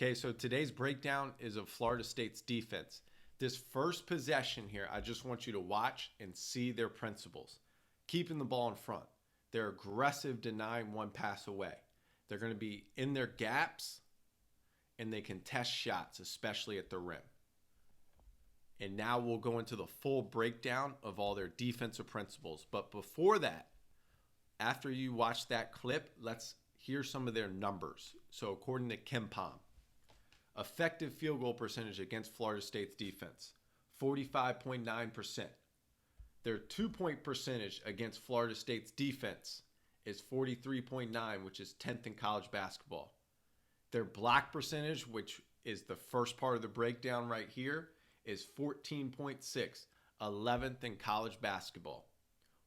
Okay, so today's breakdown is of Florida State's defense. This first possession here, I just want you to watch and see their principles. Keeping the ball in front. They're aggressive, denying one pass away. They're going to be in their gaps, and they can test shots, especially at the rim. And now we'll go into the full breakdown of all their defensive principles. But before that, after you watch that clip, let's hear some of their numbers. So according to KenPom, effective field goal percentage against Florida State's defense, 45.9%. Their 2-point percentage against Florida State's defense is 43.9, which is 10th in college basketball. Their block percentage, which is the first part of the breakdown right here, is 14.6, 11th in college basketball.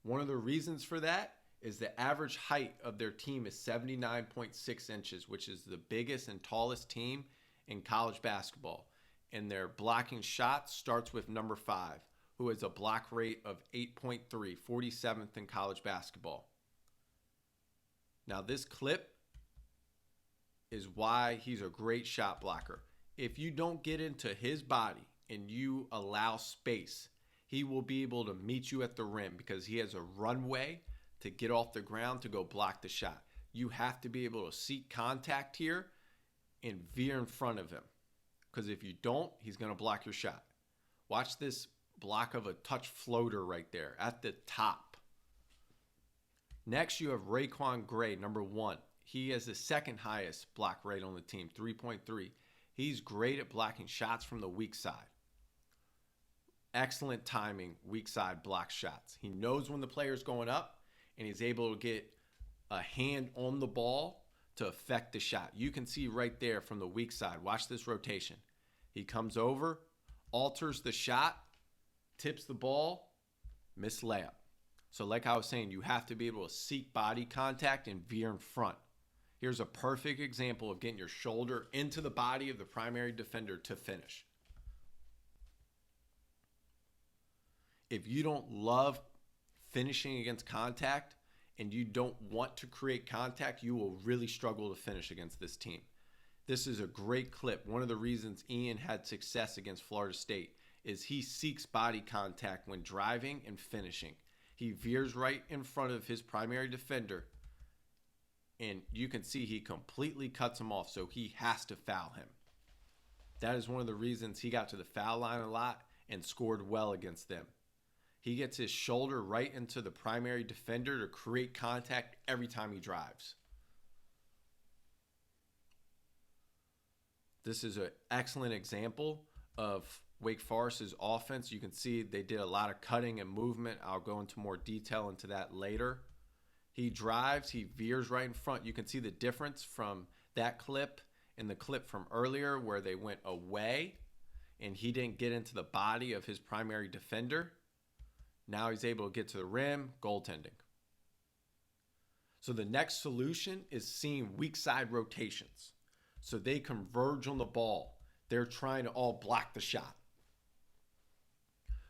One of the reasons for that is the average height of their team is 79.6 inches, which is the biggest and tallest team in college basketball. And their blocking shots starts with number 5, who has a block rate of 8.3, 47th in college basketball. Now this clip is why he's a great shot blocker. If you don't get into his body and you allow space, he will be able to meet you at the rim because he has a runway to get off the ground to go block the shot. You have to be able to seek contact here and veer in front of him, because if you don't, he's going to block your shot. Watch this block of a touch floater right there at the top. Next, you have Raekwon Gray, number 1. He has the second highest block rate on the team, 3.3. He's great at blocking shots from the weak side. Excellent timing, weak side block shots. He knows when the player's going up, and he's able to get a hand on the ball to affect the shot. You can see right there from the weak side. Watch this rotation. He comes over, alters the shot, tips the ball, miss layup. So like I was saying, you have to be able to seek body contact and veer in front. Here's a perfect example of getting your shoulder into the body of the primary defender to finish. If you don't love finishing against contact and you don't want to create contact, you will really struggle to finish against this team. This is a great clip. One of the reasons Ian had success against Florida State is he seeks body contact when driving and finishing. He veers right in front of his primary defender, and you can see he completely cuts him off, so he has to foul him. That is one of the reasons he got to the foul line a lot and scored well against them. He gets his shoulder right into the primary defender to create contact every time he drives. This is an excellent example of Wake Forest's offense. You can see they did a lot of cutting and movement. I'll go into more detail into that later. He drives, he veers right in front. You can see the difference from that clip and the clip from earlier where they went away and he didn't get into the body of his primary defender. Now he's able to get to the rim, goaltending. So the next solution is seeing weak side rotations. So they converge on the ball. They're trying to all block the shot.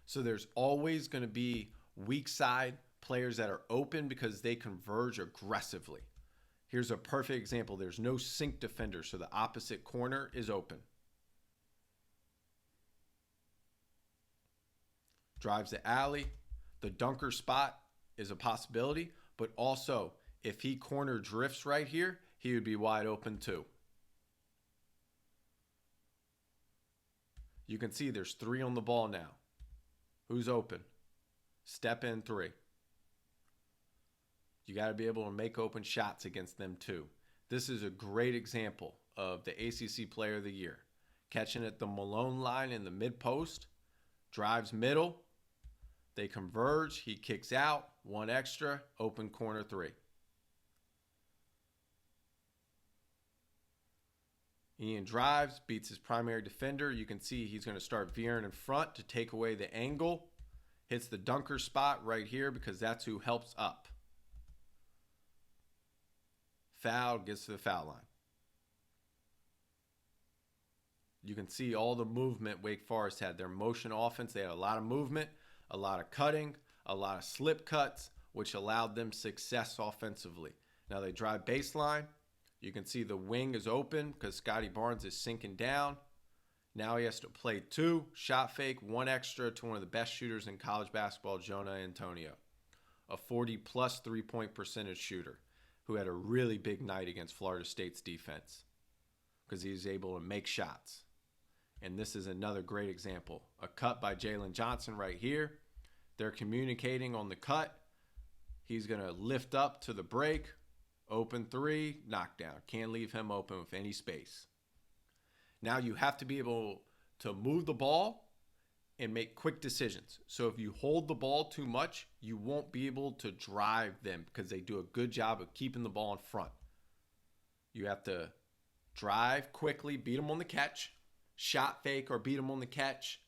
So there's always going to be weak side players that are open because they converge aggressively. Here's a perfect example. There's no sink defender, so the opposite corner is open. Drives the alley. The dunker spot is a possibility, but also if he corner drifts right here, he would be wide open too. You can see there's 3 on the ball now. Who's open? Step in 3. You got to be able to make open shots against them too. This is a great example of the ACC Player of the Year. Catching at the Malone line in the mid post, drives middle, they converge, he kicks out, 1 extra, open corner 3. Ian drives, beats his primary defender. You can see he's going to start veering in front to take away the angle. Hits the dunker spot right here because that's who helps up. Foul, gets to the foul line. You can see all the movement Wake Forest had. Their motion offense, they had a lot of movement, a lot of cutting, a lot of slip cuts, which allowed them success offensively. Now they drive baseline. You can see the wing is open because Scotty Barnes is sinking down. Now he has to play 2, shot fake, 1 extra to one of the best shooters in college basketball, Jonah Antonio, a 40-plus three-point percentage shooter who had a really big night against Florida State's defense because he was able to make shots. And this is another great example. A cut by Jalen Johnson right here. They're communicating on the cut. He's going to lift up to the break. Open 3, knockdown. Can't leave him open with any space. Now you have to be able to move the ball and make quick decisions. So if you hold the ball too much, you won't be able to drive them because they do a good job of keeping the ball in front. You have to drive quickly, beat them on the catch, shot fake or beat them on the catch,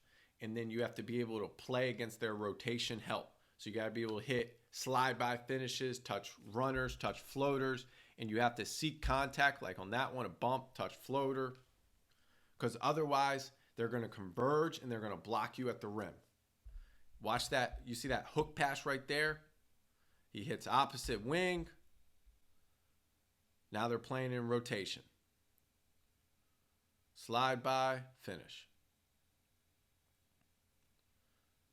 and then you have to be able to play against their rotation help. So you got to be able to hit slide-by finishes, touch runners, touch floaters, and you have to seek contact, like on that one, a bump, touch floater, because otherwise they're going to converge and they're going to block you at the rim. Watch that. You see that hook pass right there? He hits opposite wing. Now they're playing in rotation. Slide by, finish.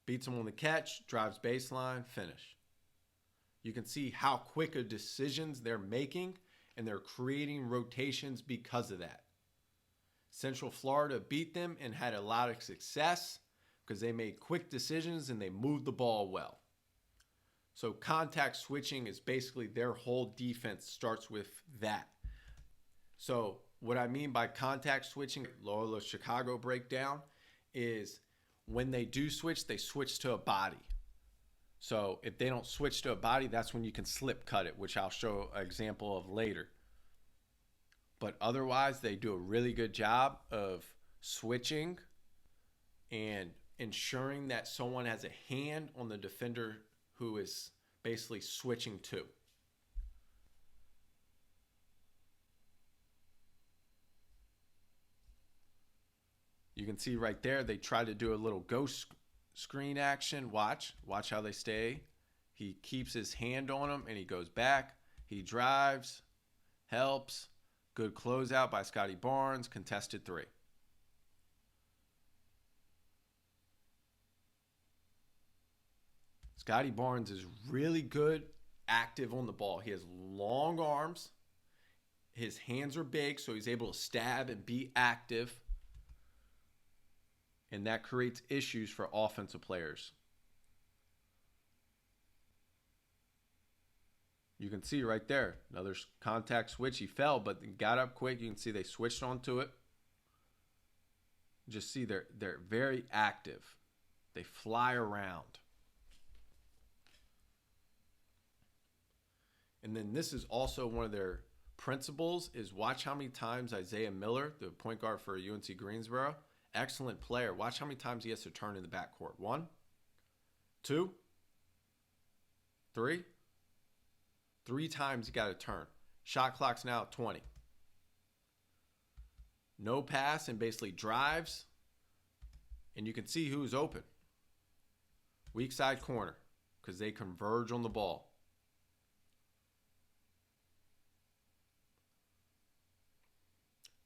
Beats him on the catch, drives baseline, finish. You can see how quick of decisions they're making, and they're creating rotations because of that. Central Florida beat them and had a lot of success because they made quick decisions and they moved the ball well. So contact switching is basically their whole defense starts with that. So what I mean by contact switching, Loyola Chicago breakdown, is when they do switch, they switch to a body. So if they don't switch to a body, that's when you can slip cut it, which I'll show an example of later. But otherwise, they do a really good job of switching and ensuring that someone has a hand on the defender who is basically switching to. You can see right there, they try to do a little ghost screen action. Watch how they stay. He keeps his hand on him and he goes back. He drives, helps. Good closeout by Scotty Barnes, contested 3. Scotty Barnes is really good, active on the ball. He has long arms. His hands are big, so he's able to stab and be active. And that creates issues for offensive players. You can see right there, another contact switch. He fell, but got up quick. You can see they switched onto it. Just see they're very active. They fly around. And then this is also one of their principles is watch how many times Isaiah Miller, the point guard for UNC Greensboro, excellent player. Watch how many times he has to turn in the backcourt. 1, 2, 3. 3 times he got to turn. Shot clock's now at 20. No pass and basically drives. And you can see who's open. Weak side corner because they converge on the ball.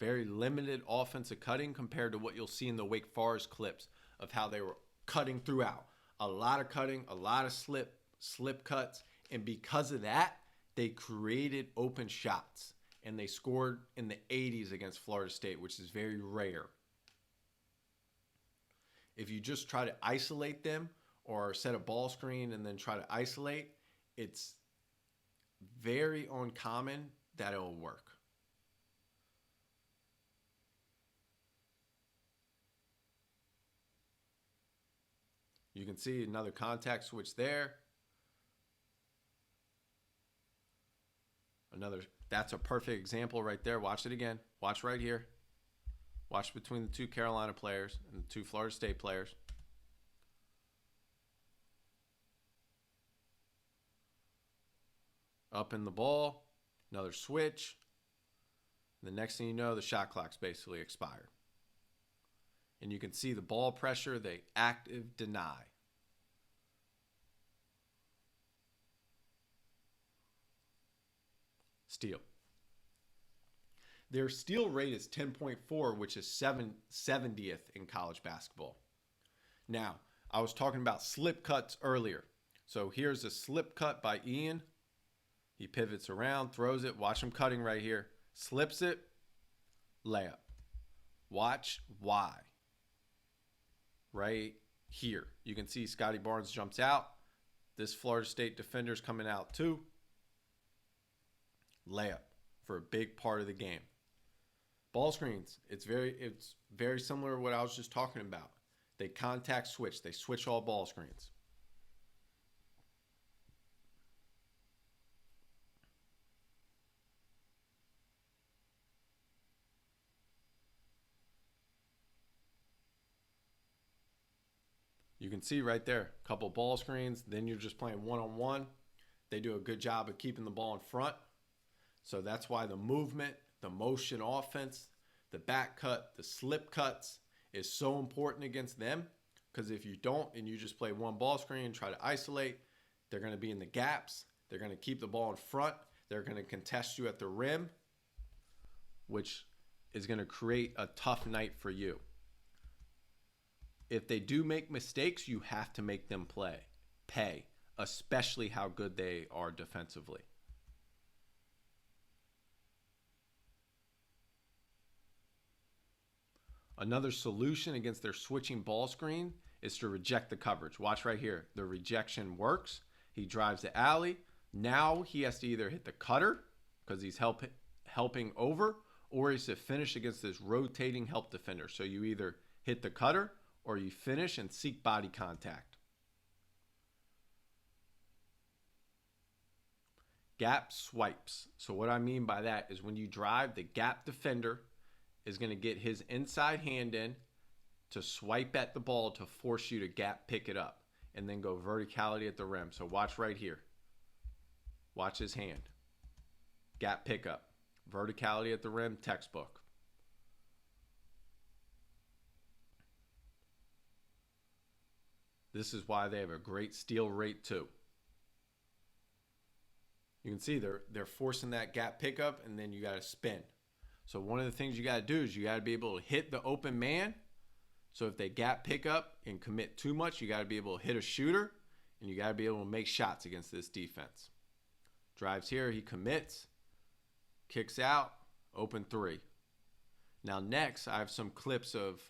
Very limited offensive cutting compared to what you'll see in the Wake Forest clips of how they were cutting throughout. A lot of cutting, a lot of slip cuts. And because of that, they created open shots. And they scored in the 80s against Florida State, which is very rare. If you just try to isolate them or set a ball screen and then try to isolate, it's very uncommon that it'll work. You can see another contact switch there. That's a perfect example right there. Watch it again. Watch right here. Watch between the 2 Carolina players and the 2 Florida State players. Up in the ball. Another switch. The next thing you know, the shot clock's basically expired. And you can see the ball pressure, they active deny. Steal. Their steal rate is 10.4, which is 70th in college basketball. Now, I was talking about slip cuts earlier. So here's a slip cut by Ian. He pivots around, throws it. Watch him cutting right here. Slips it, layup. Watch why. Right here. You can see Scotty Barnes jumps out. This Florida State defender's coming out too. Layup for a big part of the game. Ball screens. It's very similar to what I was just talking about. They contact switch. They switch all ball screens. You can see right there, a couple ball screens. Then you're just playing one-on-one. They do a good job of keeping the ball in front. So that's why the movement, the motion offense, the back cut, the slip cuts is so important against them. Because if you don't and you just play one ball screen and try to isolate, they're going to be in the gaps. They're going to keep the ball in front. They're going to contest you at the rim, which is going to create a tough night for you. If they do make mistakes, you have to make them pay, especially how good they are defensively. Another solution against their switching ball screen is to reject the coverage. Watch right here. The rejection works. He drives the alley. Now he has to either hit the cutter because he's helping over, or he's to finish against this rotating help defender. So you either hit the cutter or you finish and seek body contact. Gap swipes. So what I mean by that is when you drive, the gap defender is going to get his inside hand in to swipe at the ball to force you to gap pick it up and then go verticality at the rim. So watch right here. Watch his hand. Gap pickup. Verticality at the rim, textbook. This is why they have a great steal rate too. You can see they're forcing that gap pickup and then you got to spin. So one of the things you got to do is you got to be able to hit the open man. So if they gap pick up and commit too much, you got to be able to hit a shooter and you got to be able to make shots against this defense. Drives here, he commits, kicks out, open three. Now next, I have some clips of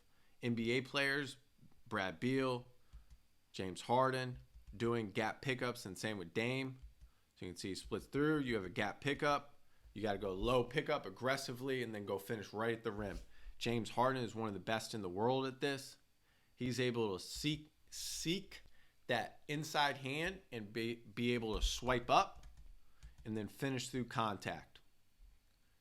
NBA players, Brad Beal, James Harden, doing gap pickups, and same with Dame. So you can see he splits through. You have a gap pickup. You got to go low pickup aggressively and then go finish right at the rim. James Harden is one of the best in the world at this. He's able to seek that inside hand and be able to swipe up and then finish through contact.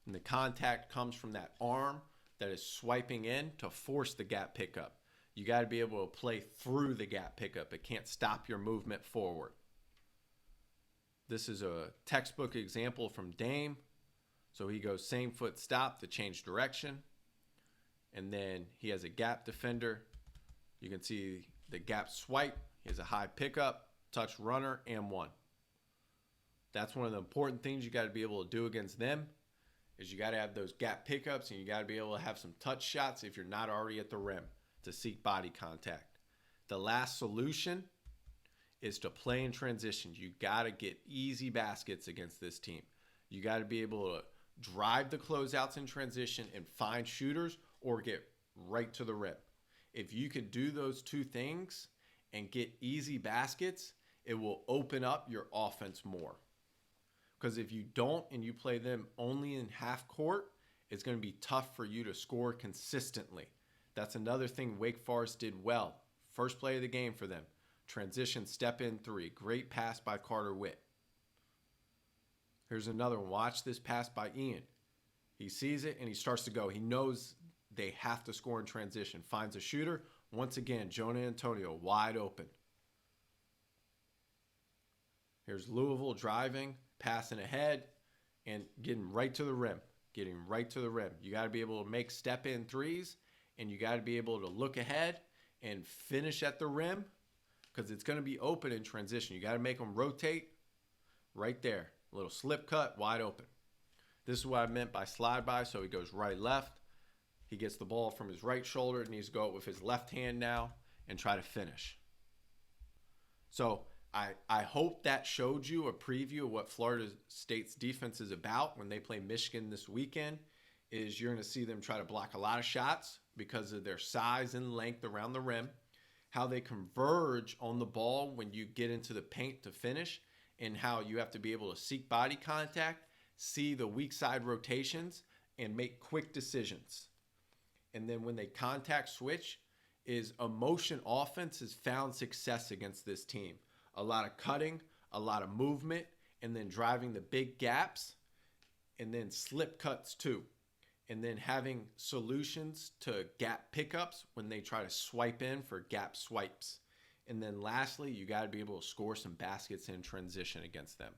And the contact comes from that arm that is swiping in to force the gap pickup. You got to be able to play through the gap pickup. It can't stop your movement forward. This is a textbook example from Dame. So he goes same foot stop to change direction. And then he has a gap defender. You can see the gap swipe. He has a high pickup, touch runner, and one. That's one of the important things you got to be able to do against them is you got to have those gap pickups and you got to be able to have some touch shots if you're not already at the rim to seek body contact. The last solution is to play in transition. You got to get easy baskets against this team. You got to be able to drive the closeouts in transition and find shooters or get right to the rim. If you can do those two things and get easy baskets, it will open up your offense more. Because if you don't and you play them only in half court, it's going to be tough for you to score consistently. That's another thing Wake Forest did well. First play of the game for them. Transition step in three. Great pass by Carter Witt. Here's another one. Watch this pass by Ian. He sees it and he starts to go. He knows they have to score in transition. Finds a shooter. Once again, Jonah Antonio wide open. Here's Louisville driving, passing ahead, and getting right to the rim. Getting right to the rim. You got to be able to make step-in threes, and you got to be able to look ahead and finish at the rim because it's going to be open in transition. You got to make them rotate right there. A little slip cut, wide open. This is what I meant by slide by. So he goes right, left. He gets the ball from his right shoulder, needs to go up with his left hand now and try to finish. So I hope that showed you a preview of what Florida State's defense is about when they play Michigan this weekend. Is you're going to see them try to block a lot of shots because of their size and length around the rim, how they converge on the ball when you get into the paint to finish, and how you have to be able to seek body contact, see the weak side rotations, and make quick decisions. And then when they contact switch, is a motion offense has found success against this team. A lot of cutting, a lot of movement, and then driving the big gaps, and then slip cuts too. And then having solutions to gap pickups when they try to swipe in for gap swipes. And then lastly, you got to be able to score some baskets in transition against them.